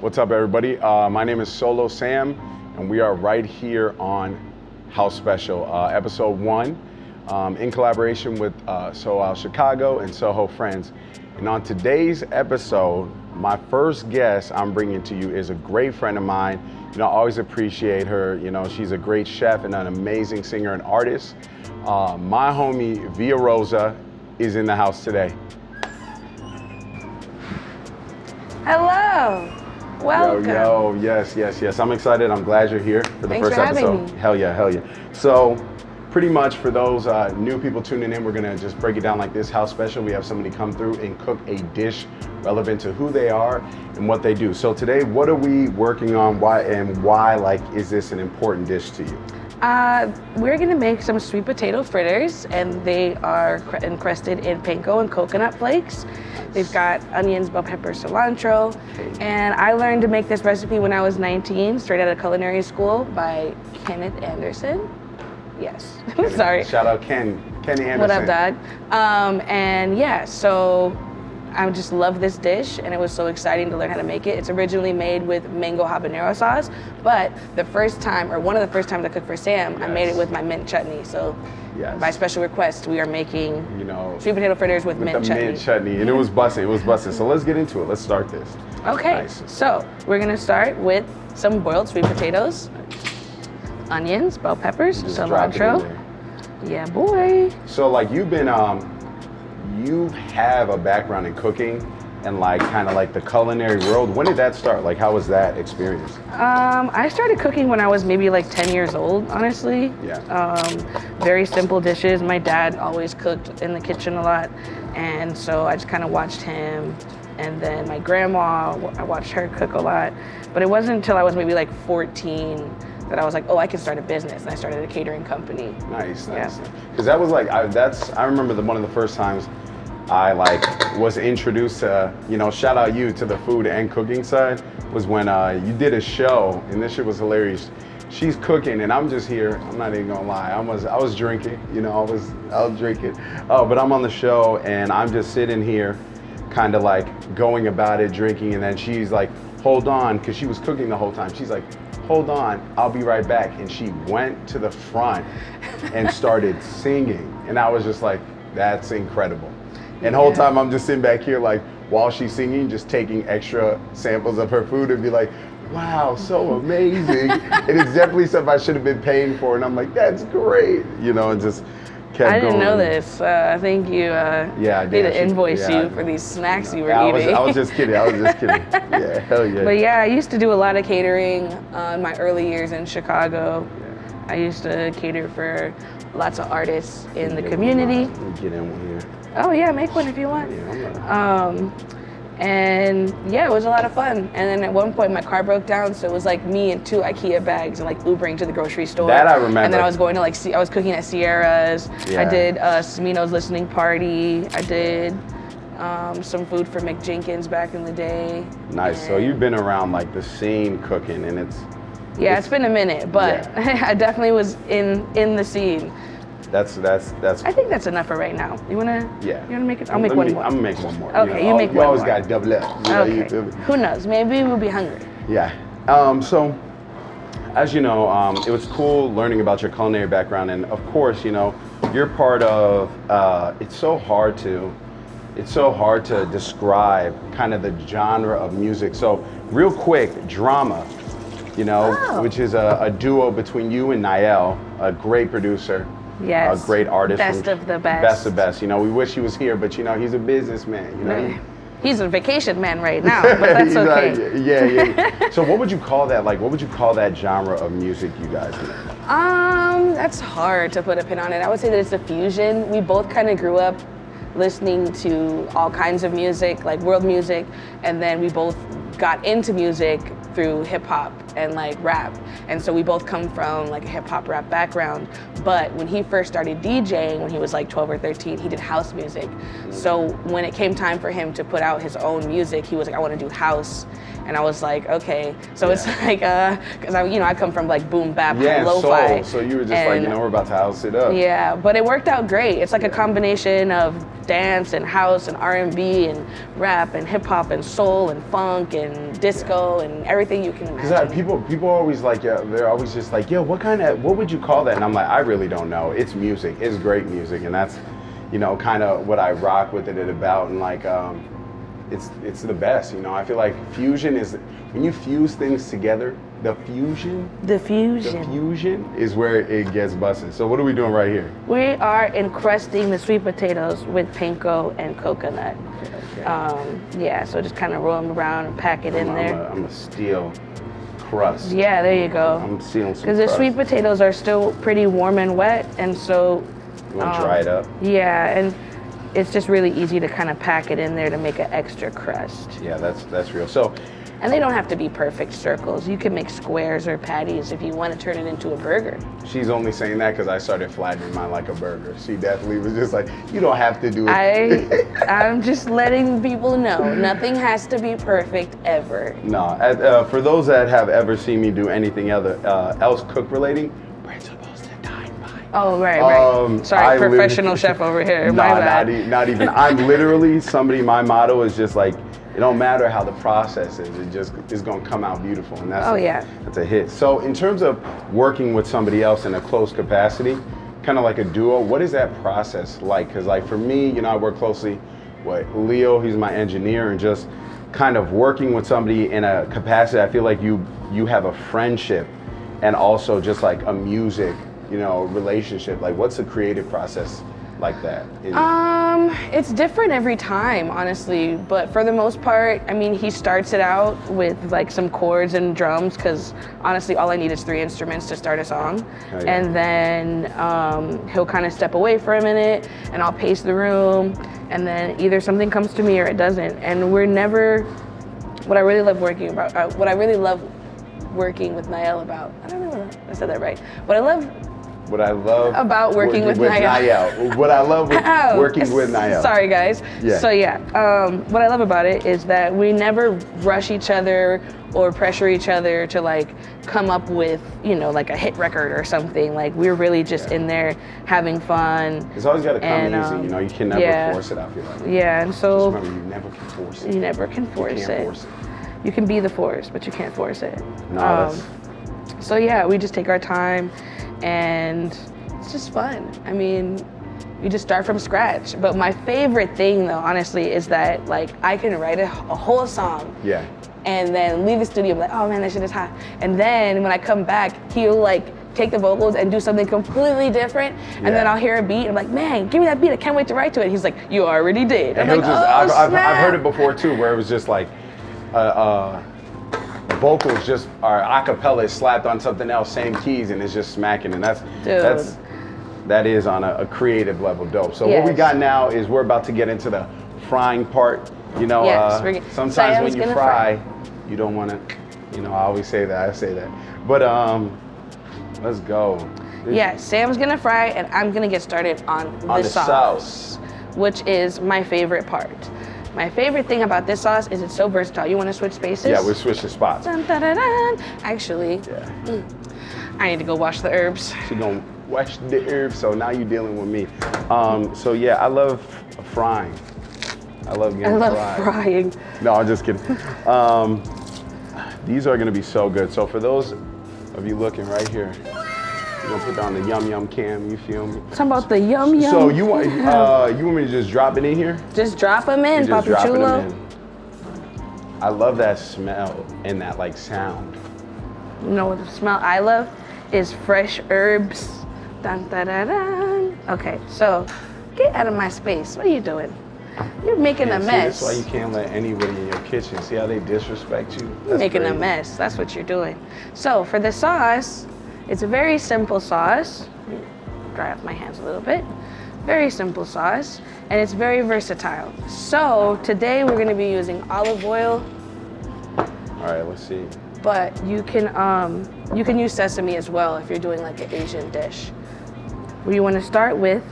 What's up, everybody? My name is SOLOSAM, and we are right here on House Special, episode 1, in collaboration with Soho Chicago and Soho Friends. And on today's episode, my first guest I'm bringing to you is a great friend of mine. I always appreciate her. She's a great chef and an amazing singer and artist. My homie, Via Rosa, is in the house today. Hello, welcome. Yes. I'm excited. I'm glad you're here for the Thanks first for having episode. me. Hell yeah. So, pretty much for those new people tuning in, we're gonna just break it down like this. House Special. We have somebody come through and cook a dish relevant to who they are and what they do. So today, what are we working on? Why is this an important dish to you? We're gonna make some sweet potato fritters, and they are encrusted in panko and coconut flakes. They've got onions, bell pepper, cilantro. And I learned to make this recipe when I was 19, straight out of culinary school by Kenneth Anderson. Yes, sorry. Shout out Kenny Anderson. What up, dog? So I just love this dish, and it was so exciting to learn how to make it. It's originally made with mango habanero sauce, but one of the first times I cooked for Sam, I made it with my mint chutney. So by special request, we are making sweet potato fritters with mint chutney. Mint chutney, and it was busting. So let's get into it. Let's start this. Okay, nice. So we're gonna start with some boiled sweet potatoes, onions, bell peppers, Just drop it in cilantro. there. Yeah, boy. So you have a background in cooking and kind of the culinary world. When did that start? How was that experience? I started cooking when I was maybe 10 years old, honestly. Yeah. Very simple dishes. My dad always cooked in the kitchen a lot, and so I just kind of watched him. And then my grandma, I watched her cook a lot. But it wasn't until I was maybe 14 that I was like, oh, I can start a business, and I started a catering company. Nice. Yeah. Because that was I remember one of the first times I was introduced to, shout out you to the food and cooking side, was when you did a show, and this shit was hilarious. She's cooking, and I'm just here. I'm not even gonna lie. I was drinking, I was drinking. But I'm on the show, and I'm just sitting here, kind of going about it, drinking, and then she's like, hold on, because she was cooking the whole time. She's like, hold on, I'll be right back. And she went to the front and started singing. And I was just like, that's incredible. And the whole time I'm just sitting back here while she's singing, just taking extra samples of her food and be like, wow, so amazing. And it's definitely something I should have been paying for. And I'm like, that's great. And just kept going. I didn't know this. I think you need to invoice you for these snacks you were eating. I was just kidding. Yeah, hell yeah. But yeah, I used to do a lot of catering in my early years in Chicago. I used to cater for lots of artists in the community. Let me get in one here. Oh yeah, make one if you want. And yeah, it was a lot of fun. And then at one point my car broke down, so it was me and 2 IKEA bags and Ubering to the grocery store. That I remember. And then I was going to I was cooking at Sierra's. Yeah. I did Smino's listening party. I did some food for McJenkins back in the day. Nice. So you've been around the scene cooking, and it's been a minute, but I definitely was in the scene. That's. I think that's enough for right now. You wanna make it? I'll make one more. I'm gonna make one more. Okay, you make one more. You always got to double up. Okay. Who knows? Maybe we'll be hungry. Yeah. So, as you know, it was cool learning about your culinary background, and of course, you're part of. It's so hard to describe kind of the genre of music. So, real quick, drama. Which is a duo between you and Niall, a great producer. Yes. A great artist. Best of the best. Best of best. We wish he was here, but he's a businessman. He's a vacation man right now, but that's okay. Yeah. So what would you call that? What would you call that genre of music you guys make? That's hard to put a pin on it. I would say that it's a fusion. We both kind of grew up listening to all kinds of music, world music, and then we both got into music through hip hop and like rap. And so we both come from like a hip hop rap background. But when he first started DJing, when he was like 12 or 13, he did house music. So when it came time for him to put out his own music, he was like, I want to do house. And I was like, okay. So it's like, cause I come from like boom bap, lo-fi. So you were just like, we're about to house it up. Yeah, but it worked out great. It's like a combination of dance and house and R&B and rap and hip hop and soul and funk and disco and everything you can imagine. Because people are always like, they're always just like, what would you call that? And I'm like, I really don't know. It's music. It's great music, and that's, kind of what I rock with it about, and like, it's the best. I feel like fusion is when you fuse things together. The fusion is where it gets busted. So what are we doing right here? We are encrusting the sweet potatoes with panko and coconut. Okay. So just kind of roll them around and pack it in there. I'm a steel crust. Yeah, there you go. I'm stealing some because the sweet potatoes are still pretty warm and wet, and so you want to dry it up. Yeah, and it's just really easy to kind of pack it in there to make an extra crust. Yeah, that's real. So. And they don't have to be perfect circles. You can make squares or patties if you want to turn it into a burger. She's only saying that because I started flattening mine like a burger. She definitely was just like, you don't have to do it. I'm just letting people know, nothing has to be perfect ever. No, for those that have ever seen me do anything else cook relating, we're supposed to dine by. Oh, right. Sorry, professional chef over here. My bad. Not even. I'm literally somebody, my motto is just like, it don't matter how the process is, it just is gonna come out beautiful, and that's a hit. So in terms of working with somebody else in a close capacity, kind of like a duo, what is that process like? Because like for me, I work closely with Leo, he's my engineer, and just kind of working with somebody in a capacity, I feel like you have a friendship and also just like a music, relationship. Like what's the creative process like that? It's different every time, honestly, but for the most part, he starts it out with like some chords and drums, because honestly all I need is 3 instruments to start a song. Oh, yeah. And then he'll kind of step away for a minute and I'll pace the room, and then either something comes to me or it doesn't. And what I really love working with Nael about, I don't know if I said that right. What I love about working with Nael. What I love working with Nael. Sorry, guys. Yeah. So what I love about it is that we never rush each other or pressure each other to like come up with, like a hit record or something. Like we're really just in there having fun. It's always got to come easy. You can never force it, I feel like. Yeah, and so just remember, you never can force it. You never can force it. You can be the force, but you can't force it. No, So we just take our time, and it's just fun. You just start from scratch. But my favorite thing, though, honestly, is that like I can write a whole song. Yeah. And then leave the studio, and be like, oh man, that shit is hot. And then when I come back, he'll like take the vocals and do something completely different. And then I'll hear a beat, and I'm like, man, give me that beat. I can't wait to write to it. He's like, you already did. And I'm like, I've heard it before too, where it was just like, vocals just are a cappella slapped on something else, same keys, and it's just smacking, and that is on a creative level dope. So what we got now is we're about to get into the frying part. Sometimes when you fry, you don't want to, I always say that, but let's go. Sam's gonna fry, and I'm gonna get started on the sauce, which is my favorite part. My favorite thing about this sauce is it's so versatile. You want to switch spaces? Yeah, we'll switch the spots. Dun, dun, dun, dun. Actually, I need to go wash the herbs. She's gonna wash the herbs, so now you're dealing with me. I love frying. I love frying. No, I'm just kidding. These are gonna be so good. So for those of you looking right here, you're gonna put down the yum yum cam, you feel me? Talking about the yum yum. So you want me to just drop it in here? Just drop them in, Papa Chulo. I love that smell and that like sound. You know what the smell I love is fresh herbs. Dun, dun, dun, dun. Okay, so get out of my space. What are you doing? You're making a mess. That's why you can't let anybody in your kitchen. See how they disrespect you? You're making a mess. That's what you're doing. So for the sauce, it's a very simple sauce. Dry off my hands a little bit. Very simple sauce, and it's very versatile. So today we're gonna be using olive oil. All right, let's see. but you can use sesame as well if you're doing like an Asian dish. What you want to start with,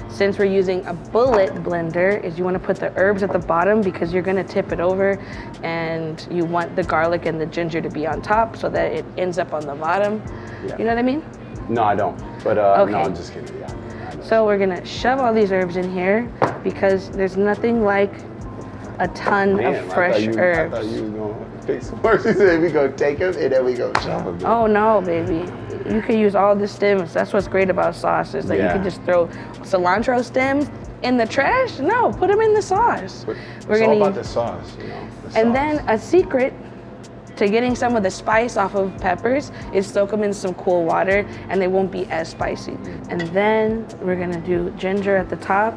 since we're using a bullet blender, is you want to put the herbs at the bottom because you're going to tip it over, and you want the garlic and the ginger to be on top so that it ends up on the bottom. Yeah. You know what I mean? No, I don't. But Okay. no, I'm just kidding. Yeah. So we're gonna shove all these herbs in here because there's nothing like a ton of fresh herbs. I thought you were going to fix them. She said we go take them and then we go shove them. Oh no, baby. You can use all the stems. That's what's great about sauce, is that you Yeah. can just throw cilantro stems in the trash. No, put them in the sauce. But it's all about the sauce, you know. The And sauce. then a secret to getting some of the spice off of peppers is soak them in some cool water and they won't be as spicy. And then we're gonna do ginger at the top.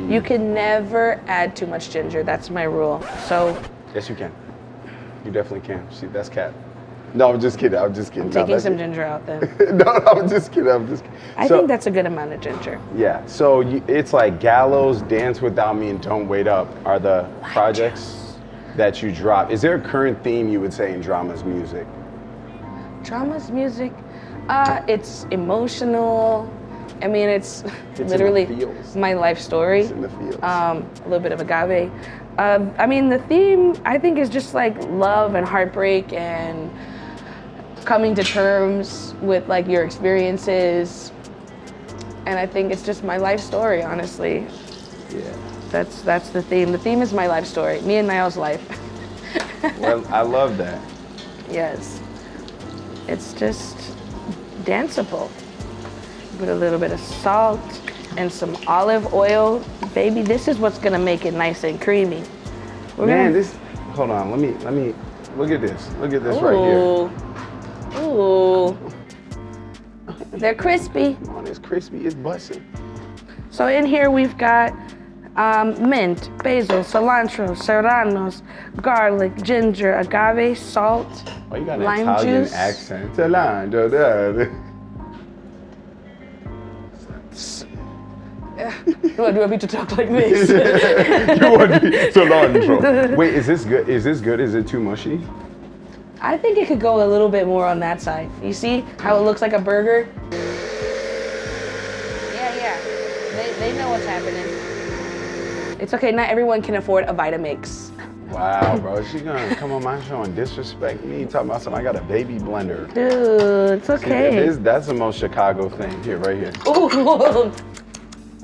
You can never add too much ginger. That's my rule. So Yes, you can. You definitely can. See, that's cat. No, I'm just kidding. I'm just kidding. taking some ginger out then. No, I'm just kidding. I'm just kidding. I think that's a good amount of ginger. Yeah. So it's like Gallows, Dance Without Me, and Don't Wait Up are the projects that you drop. Is there a current theme you would say in Drama's music? Drama's music, it's emotional. I mean, it's in the literally feels. my life story. It's in the feels. A little bit of agave. I mean, the theme, I think, is just like love and heartbreak and coming to terms with like your experiences. And I think it's just my life story, honestly. Yeah. That's the theme. The theme is my life story, me and Niall's life. Well, I love that. Yes. It's just danceable. Put a little bit of salt and some olive oil. Baby, this is what's gonna make it nice and creamy. Hold on, let me, look at this. Look at this right here. Ooh. They're crispy. Come on, it's crispy, it's busting. So in here we've got mint, basil, cilantro, serranos, garlic, ginger, agave, salt, Oh, you got an lime Italian juice. accent. Cilantro, You want me to talk like this? You want me cilantro. Wait, is this good? Is this good? Is it too mushy? I think it could go a little bit more on that side. You see how it looks like a burger? Yeah. They know what's happening. It's okay, not everyone can afford a Vitamix. Wow, bro, she gonna come on my show and disrespect me, talking about something. I got a baby blender. Dude, it's okay. That's the most Chicago thing here, right here. Ooh,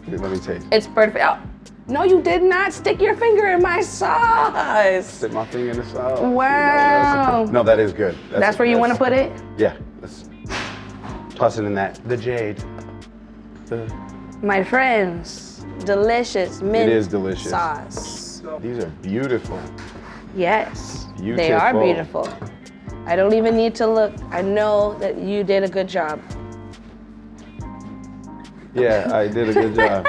Let me taste. it's perfect. Oh, no, you did not stick your finger in my sauce. Stick my finger in the sauce. Wow. No, that is good. That's where you want to put it? Yeah, let's toss it in that. The jade. My friends, delicious mint It is delicious. sauce. These are beautiful. Yes, they are Beautiful. beautiful. I don't even need to look. I know that you did a good job. Yeah, I did a good job.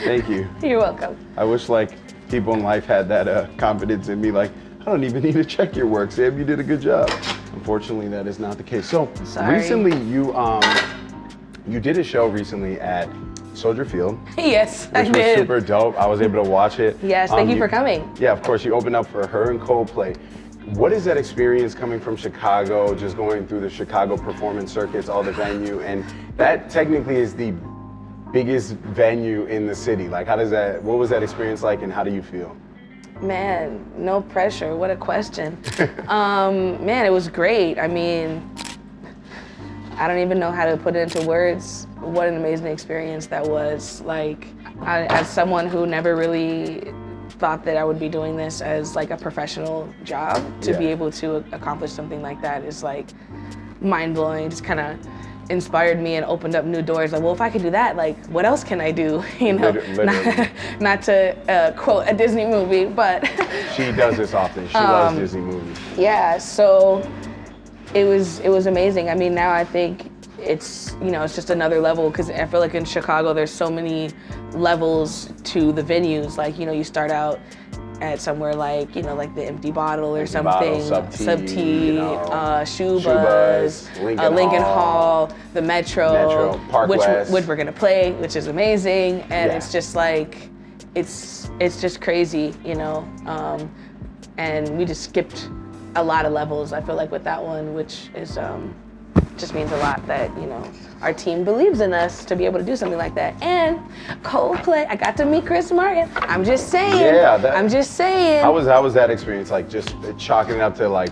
Thank you. You're welcome. I wish like people in life had that confidence in me. Like, I don't even need to check your work, Sam. You did a good job. Unfortunately, that is not the case. So Sorry. recently, you did a show recently at Soldier Field, Yes, I which was did. super dope. I was able to watch it. Yes, thank you for coming. Yeah, of course. You opened up for her and Coldplay. What is that experience coming from Chicago, just going through the Chicago performance circuits, all the venue, and that technically is the biggest venue in the city. Like, what was that experience like, and how do you feel? Man, no pressure. What a question. Man, it was great. I mean, I don't even know how to put it into words. What an amazing experience that was. Like, as someone who never really thought that I would be doing this as like a professional job, to be able to accomplish something like that is like mind-blowing. Just kind of inspired me and opened up new doors. Like, well, if I could do that, like, what else can I do? You know, Literally. not to quote a Disney movie, but She does this often. She loves Disney movies. yeah. So it was amazing. I mean, now I think it's just another level, because I feel like in Chicago there's so many levels to the venues. Like, you start out at somewhere like, like the Empty Bottle or something, Sub T, Shubas, Lincoln Hall, the Metro, Park West. which we're gonna play, which is amazing, and Yeah. it's just like, it's just crazy, and we just skipped a lot of levels, I feel like, with that one, which is just means a lot that, you know, our team believes in us to be able to do something like that. And Coldplay, I got to meet Chris Martin. I'm just saying. Yeah, I'm just saying. How was that experience? Like, just chalking it up to like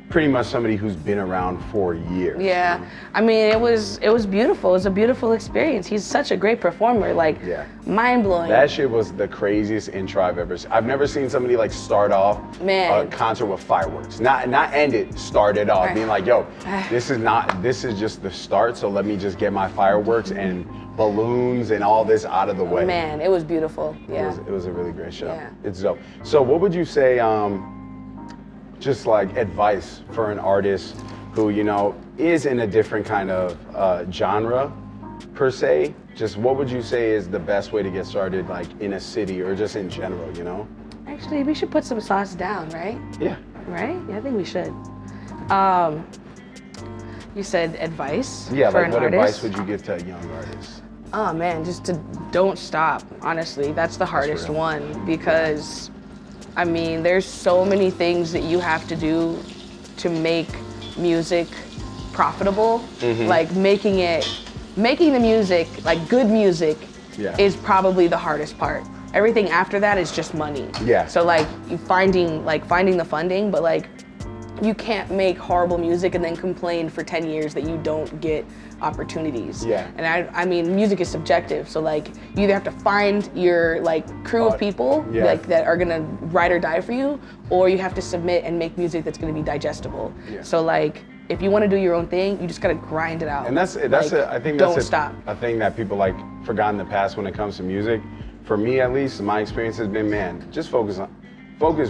pretty much somebody who's been around for years. Yeah, you know? I mean, it was beautiful. It was a beautiful experience. He's such a great performer, like mind blowing. That shit was the craziest intro I've ever seen. I've never seen somebody like start off a concert with fireworks. Not end it, start it off, being like, yo, this is just the start, so let me just get my fireworks and balloons and all this out of the way. Man, it was beautiful. Yeah. It was a really great show. Yeah. It's dope. So what would you say, just like advice for an artist who, you know, is in a different kind of genre per se? Just what would you say is the best way to get started, like in a city or just in general, you know? Actually, we should put some sauce down, right? Yeah. Right? Yeah, I think we should. You said advice for like an what artist? advice would you give to a young artist? Oh man, just to don't stop. Honestly, that's the hardest one because I mean, there's so many things that you have to do to make music profitable. Like making the music, like good music, is probably the hardest part. Everything after that is just money. Yeah. So like finding the funding, but like you can't make horrible music and then complain for 10 years that you don't get opportunities. Yeah. And I mean, music is subjective. So like you either have to find your like crew of people like that are gonna ride or die for you, or you have to submit and make music that's gonna be digestible. Yeah. So like if you want to do your own thing, you just gotta grind it out. And that's I think that's a thing that people like forgot in the past when it comes to music. For me at least, my experience has been, man, just focus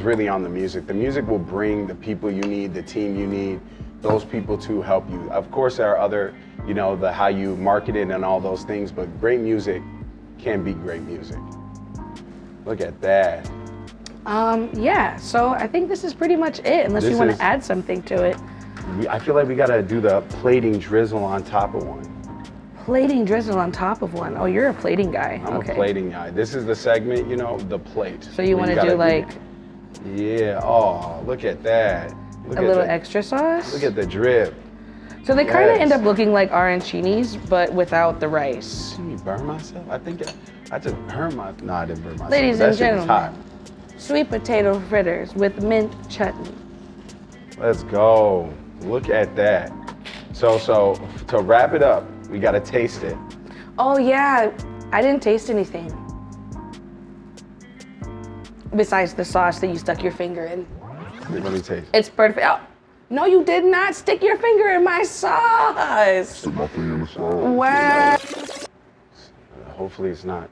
really on the music. The music will bring the people you need, the team you need, those people to help you. Of course, there are other, you know, the how you market it and all those things, but great music can be great music. Look at that. Yeah, so I think this is pretty much it, unless you want to add something to it. I feel like we gotta do the plating drizzle on top of one. Plating drizzle on top of one. Oh, you're a plating guy. I'm a plating guy. This is the segment, you know, the plate. So you want to do like... Yeah, oh, look at that. Look a little extra sauce? Look at the drip. So they kind of end up looking like arancinis, but without the rice. Did you burn myself? I think I just burned my... No, I didn't burn myself. Ladies and gentlemen, sweet potato fritters with mint chutney. Let's go. Look at that. So to wrap it up, we gotta taste it. Oh yeah, I didn't taste anything. Besides the sauce that you stuck your finger in. Let me taste. It's perfect. Oh, no, you did not stick your finger in my sauce. Stick my finger in the sauce. Wow. Hopefully it's not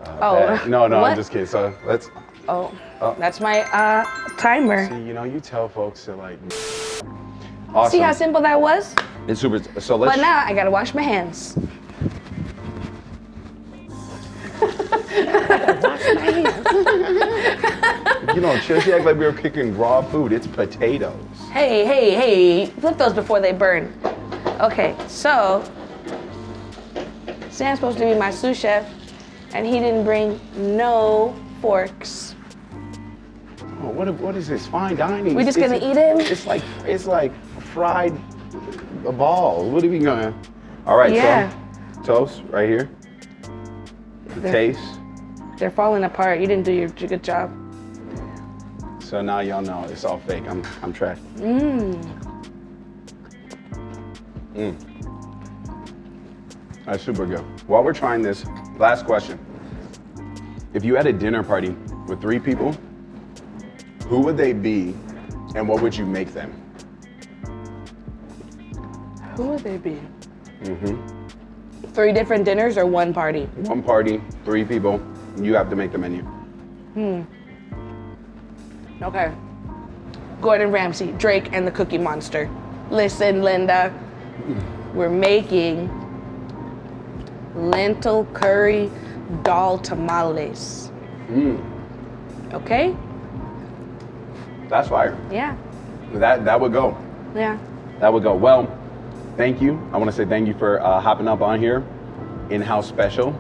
bad. No, what? I'm just kidding. So let's. Oh, that's my timer. See, you know, you tell folks to like. Awesome. See how simple that was? It's super. So let's. But now I gotta wash my hands. You know, she act like we were cooking raw food. It's potatoes. Hey, flip those before they burn. Okay, so Sam's supposed to be my sous chef, and he didn't bring no forks. Oh, what is this? Fine dining. We just gonna eat it? It's like fried balls. What are we gonna? All right, so toast right here. The taste. They're falling apart. You didn't do your good job. So now y'all know it's all fake. I'm trash. That's super good. While we're trying this, last question. If you had a dinner party with 3 people, who would they be and what would you make them? Who would they be? 3 different dinners or one party? One party, 3 people. You have to make the menu. Okay. Gordon Ramsay, Drake, and the Cookie Monster. Listen, Linda, we're making lentil curry dal tamales. Okay? That's fire. Yeah. That would go. Yeah. That would go. Well, thank you. I want to say thank you for hopping up on here. In-house special.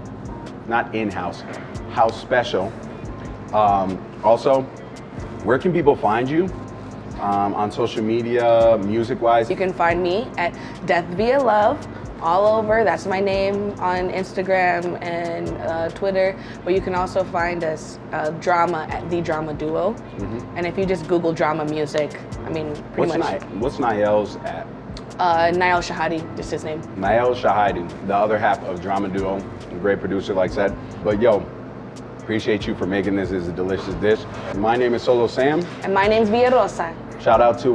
Not in-house. House special. Also, where can people find you? on social media, music-wise? You can find me at Death Via Love all over. That's my name on Instagram and Twitter. But you can also find us drama at The Drama Duo. And if you just Google drama music, I mean, pretty much. What's Niall's at? Niall Shahadi, just his name. Niall Shahadi, the other half of Drama Duo, a great producer, like I said. But yo, appreciate you for making this as a delicious dish. My name is Solo Sam. And my name's Via Rosa. Shout out to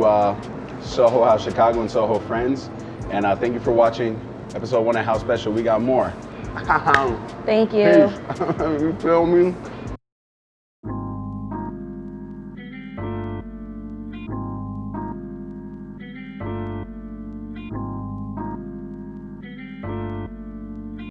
Soho House Chicago and Soho Friends. And thank you for watching episode 1 of House Special. We got more. Thank you. You feel me?